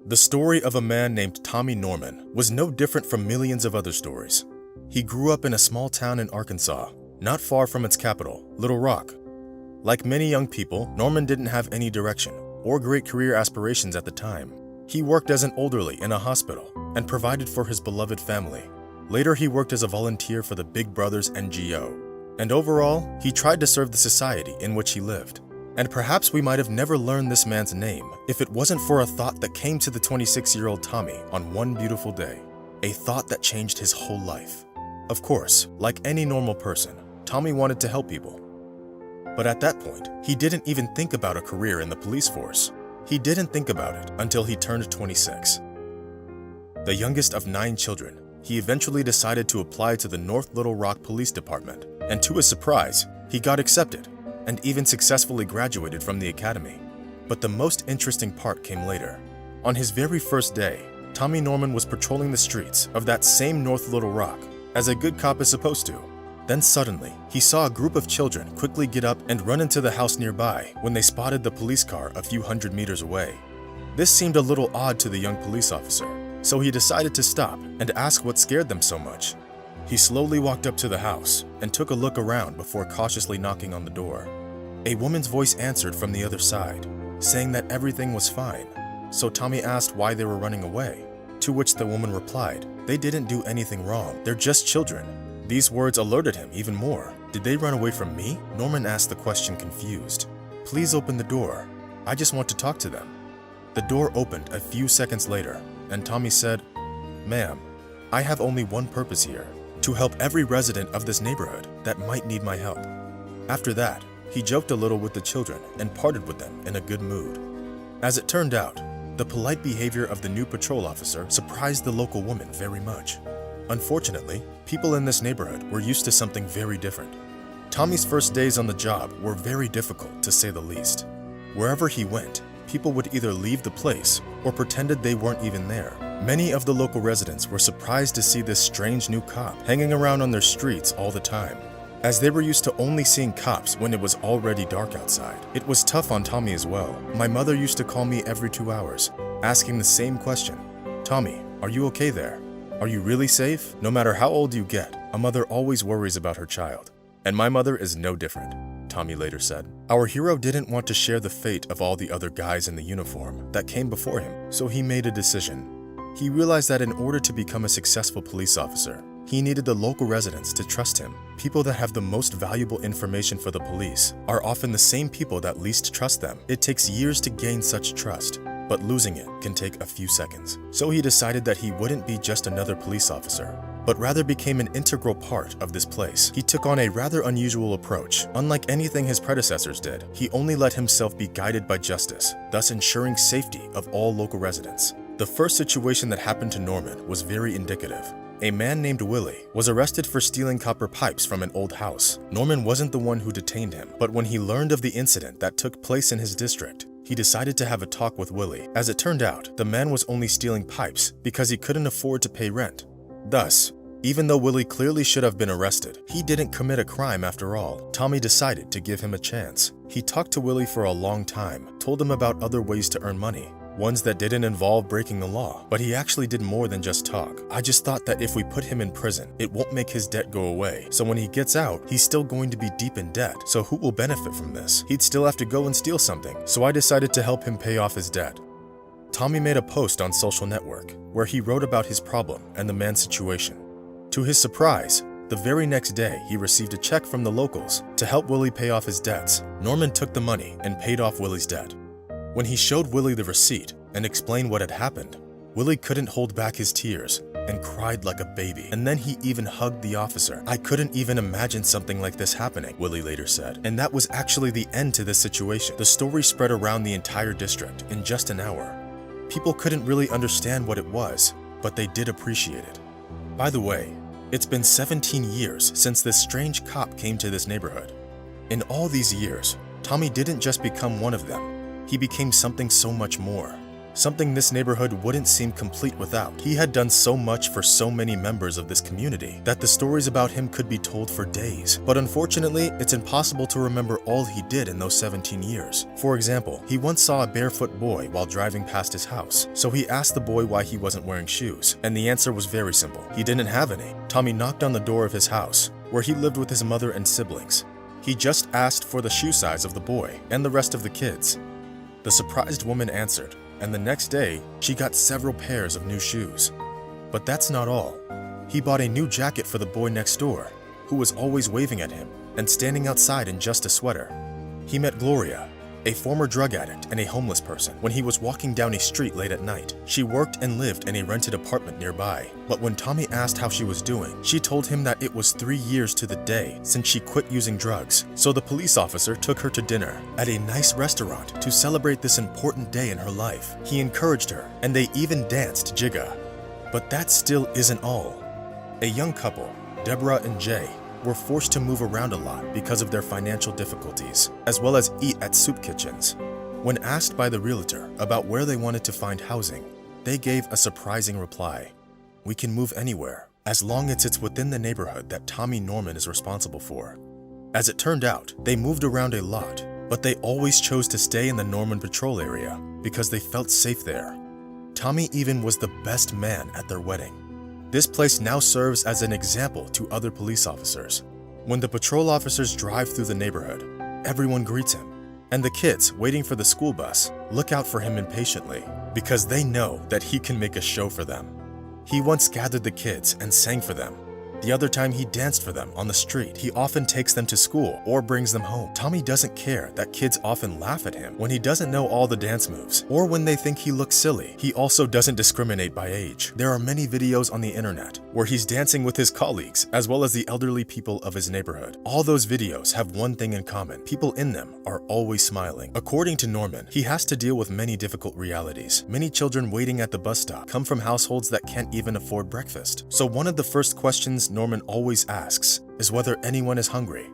The story of a man named Tommy Norman was no different from millions of other stories. He grew up in a small town in Arkansas, not far from its capital, Little Rock. Like many young people, Norman didn't have any direction or great career aspirations at the time. He worked as an elderly in a hospital and provided for his beloved family. Later, he worked as a volunteer for the Big Brothers NGO. And overall, he tried to serve the society in which he lived. And perhaps we might have never learned this man's name if it wasn't for a thought that came to the 26-year-old Tommy on one beautiful day. A thought that changed his whole life. Of course, like any normal person, Tommy wanted to help people. But at that point, he didn't even think about a career in the police force. He didn't think about it until he turned 26. The youngest of 9 children, he eventually decided to apply to the North Little Rock Police Department, and to his surprise, he got accepted and even successfully graduated from the academy. But the most interesting part came later. On his very first day, Tommy Norman was patrolling the streets of that same North Little Rock, as a good cop is supposed to. Then suddenly, he saw a group of children quickly get up and run into the house nearby when they spotted the police car a few hundred meters away. This seemed a little odd to the young police officer, so he decided to stop and ask what scared them so much. He slowly walked up to the house and took a look around before cautiously knocking on the door. A woman's voice answered from the other side, saying that everything was fine. So Tommy asked why they were running away, to which the woman replied, "They didn't do anything wrong, they're just children." These words alerted him even more. "Did they run away from me?" Norman asked the question confused. "Please open the door. I just want to talk to them." The door opened a few seconds later, and Tommy said, "Ma'am, I have only one purpose here, to help every resident of this neighborhood that might need my help." After that, he joked a little with the children and parted with them in a good mood. As it turned out, the polite behavior of the new patrol officer surprised the local woman very much. Unfortunately, people in this neighborhood were used to something very different. Tommy's first days on the job were very difficult, to say the least. Wherever he went, people would either leave the place or pretended they weren't even there. Many of the local residents were surprised to see this strange new cop hanging around on their streets all the time, as they were used to only seeing cops when it was already dark outside. It was tough on Tommy as well. My mother used to call me every 2 hours, asking the same question. "Tommy, are you okay there? Are you really safe?" No matter how old you get, a mother always worries about her child. And my mother is no different, Tommy later said. Our hero didn't want to share the fate of all the other guys in the uniform that came before him, so he made a decision. He realized that in order to become a successful police officer, he needed the local residents to trust him. People that have the most valuable information for the police are often the same people that least trust them. It takes years to gain such trust, but losing it can take a few seconds. So he decided that he wouldn't be just another police officer, but rather became an integral part of this place. He took on a rather unusual approach. Unlike anything his predecessors did, he only let himself be guided by justice, thus ensuring safety of all local residents. The first situation that happened to Norman was very indicative. A man named Willie was arrested for stealing copper pipes from an old house. Norman wasn't the one who detained him, but when he learned of the incident that took place in his district, he decided to have a talk with Willie. As it turned out, the man was only stealing pipes because he couldn't afford to pay rent. Thus, even though Willie clearly should have been arrested, he didn't commit a crime after all. Tommy decided to give him a chance. He talked to Willie for a long time, told him about other ways to earn money, ones that didn't involve breaking the law. But he actually did more than just talk. "I just thought that if we put him in prison, it won't make his debt go away. So when he gets out, he's still going to be deep in debt. So who will benefit from this? He'd still have to go and steal something. So I decided to help him pay off his debt." Tommy made a post on social network where he wrote about his problem and the man's situation. To his surprise, the very next day he received a check from the locals to help Willie pay off his debts. Norman took the money and paid off Willie's debt. When he showed Willie the receipt and explained what had happened, Willie couldn't hold back his tears and cried like a baby. And then he even hugged the officer. "I couldn't even imagine something like this happening," Willie later said. And that was actually the end to this situation. The story spread around the entire district in just an hour. People couldn't really understand what it was, but they did appreciate it. By the way, it's been 17 years since this strange cop came to this neighborhood. In all these years, Tommy didn't just become one of them. He became something so much more. something this neighborhood wouldn't seem complete without. He had done so much for so many members of this community that the stories about him could be told for days. But unfortunately, it's impossible to remember all he did in those 17 years. For example, he once saw a barefoot boy while driving past his house, so he asked the boy why he wasn't wearing shoes, and the answer was very simple. He didn't have any. Tommy knocked on the door of his house, where he lived with his mother and siblings. He just asked for the shoe size of the boy and the rest of the kids. The surprised woman answered, and the next day, she got several pairs of new shoes. But that's not all. He bought a new jacket for the boy next door, who was always waving at him and standing outside in just a sweater. He met Gloria, a former drug addict and a homeless person, when he was walking down a street late at night. She worked and lived in a rented apartment nearby, but when Tommy asked how she was doing, she told him that it was 3 years to the day since she quit using drugs. So the police officer took her to dinner at a nice restaurant to celebrate this important day in her life. He encouraged her, and they even danced jigga. But that still isn't all. A young couple, Deborah and Jay, were forced to move around a lot because of their financial difficulties, as well as eat at soup kitchens. When asked by the realtor about where they wanted to find housing, they gave a surprising reply. "We can move anywhere, as long as it's within the neighborhood that Tommy Norman is responsible for." As it turned out, they moved around a lot, but they always chose to stay in the Norman Patrol area because they felt safe there. Tommy even was the best man at their wedding. This place now serves as an example to other police officers. When the patrol officers drive through the neighborhood, everyone greets him, and the kids waiting for the school bus look out for him impatiently because they know that he can make a show for them. He once gathered the kids and sang for them. The other time he danced for them on the street. He often takes them to school or brings them home. Tommy doesn't care that kids often laugh at him when he doesn't know all the dance moves or when they think he looks silly. He also doesn't discriminate by age. There are many videos on the internet where he's dancing with his colleagues as well as the elderly people of his neighborhood. All those videos have one thing in common. People in them are always smiling. According to Norman, he has to deal with many difficult realities. Many children waiting at the bus stop come from households that can't even afford breakfast. So one of the first questions Norman always asks is whether anyone is hungry.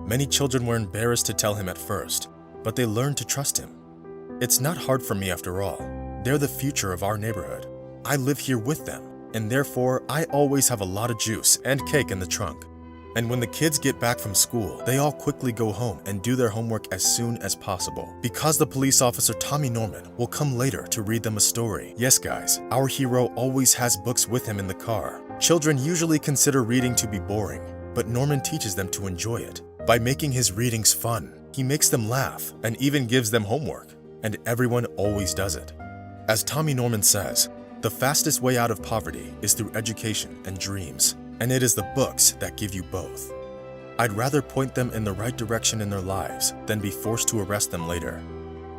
Many children were embarrassed to tell him at first, but they learned to trust him. "It's not hard for me after all. They're the future of our neighborhood. I live here with them, and therefore I always have a lot of juice and cake in the trunk. And when the kids get back from school, they all quickly go home and do their homework as soon as possible. Because the police officer Tommy Norman will come later to read them a story. Yes guys, our hero always has books with him in the car. Children usually consider reading to be boring, but Norman teaches them to enjoy it. By making his readings fun, he makes them laugh and even gives them homework, and everyone always does it. As Tommy Norman says, the fastest way out of poverty is through education and dreams. And it is the books that give you both. I'd rather point them in the right direction in their lives than be forced to arrest them later.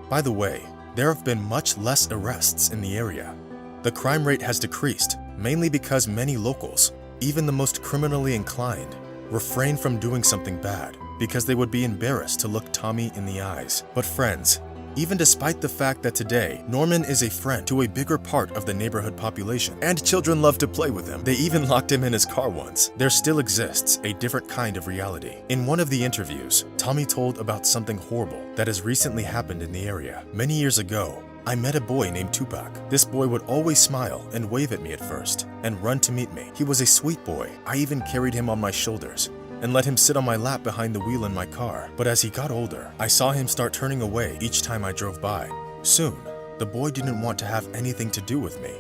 By the way, there have been much less arrests in the area. The crime rate has decreased, mainly because many locals, even the most criminally inclined, refrain from doing something bad because they would be embarrassed to look Tommy in the eyes. But friends, even despite the fact that today, Norman is a friend to a bigger part of the neighborhood population, and children love to play with him. They even locked him in his car once. There still exists a different kind of reality. In one of the interviews, Tommy told about something horrible that has recently happened in the area. Many years ago, I met a boy named Tupac. This boy would always smile and wave at me at first, and run to meet me. He was a sweet boy. I even carried him on my shoulders and let him sit on my lap behind the wheel in my car. But as he got older, I saw him start turning away each time I drove by. Soon, the boy didn't want to have anything to do with me.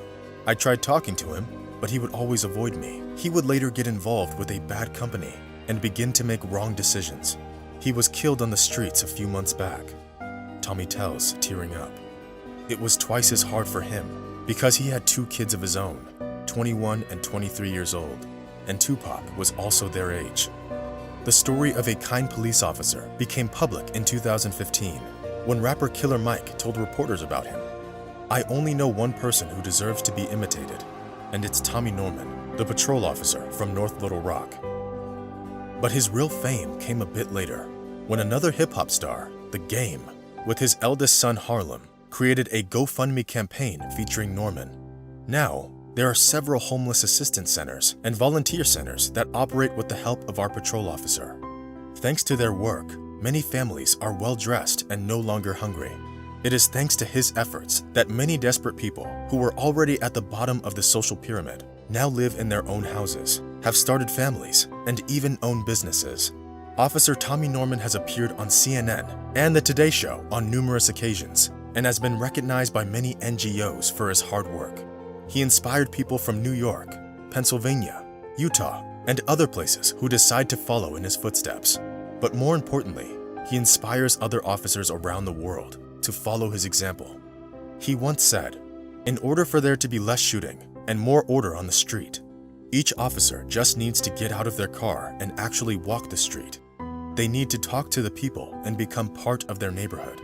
I tried talking to him, but he would always avoid me. He would later get involved with a bad company and begin to make wrong decisions. He was killed on the streets a few months back, Tommy tells, tearing up. It was twice as hard for him because he had 2 kids of his own, 21 and 23 years old, and Tupac was also their age. The story of a kind police officer became public in 2015 when rapper Killer Mike told reporters about him. I only know one person who deserves to be imitated, and it's Tommy Norman, the patrol officer from North Little Rock. But his real fame came a bit later, when another hip-hop star, The Game, with his eldest son Harlem, created a GoFundMe campaign featuring Norman. Now, there are several homeless assistance centers and volunteer centers that operate with the help of our patrol officer. Thanks to their work, many families are well-dressed and no longer hungry. It is thanks to his efforts that many desperate people who were already at the bottom of the social pyramid now live in their own houses, have started families, and even own businesses. Officer Tommy Norman has appeared on CNN and The Today Show on numerous occasions and has been recognized by many NGOs for his hard work. He inspired people from New York, Pennsylvania, Utah, and other places who decide to follow in his footsteps. But more importantly, he inspires other officers around the world to follow his example. He once said, "In order for there to be less shooting and more order on the street, each officer just needs to get out of their car and actually walk the street. They need to talk to the people and become part of their neighborhood.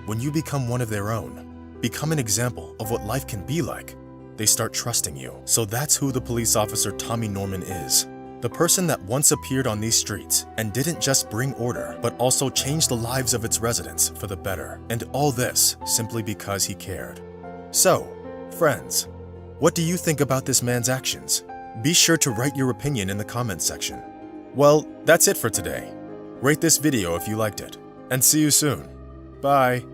When you become one of their own, become an example of what life can be like, they start trusting you." So that's who the police officer Tommy Norman is. The person that once appeared on these streets and didn't just bring order, but also changed the lives of its residents for the better. And all this simply because he cared. So, friends, what do you think about this man's actions? Be sure to write your opinion in the comments section. Well, that's it for today. Rate this video if you liked it, and see you soon. Bye.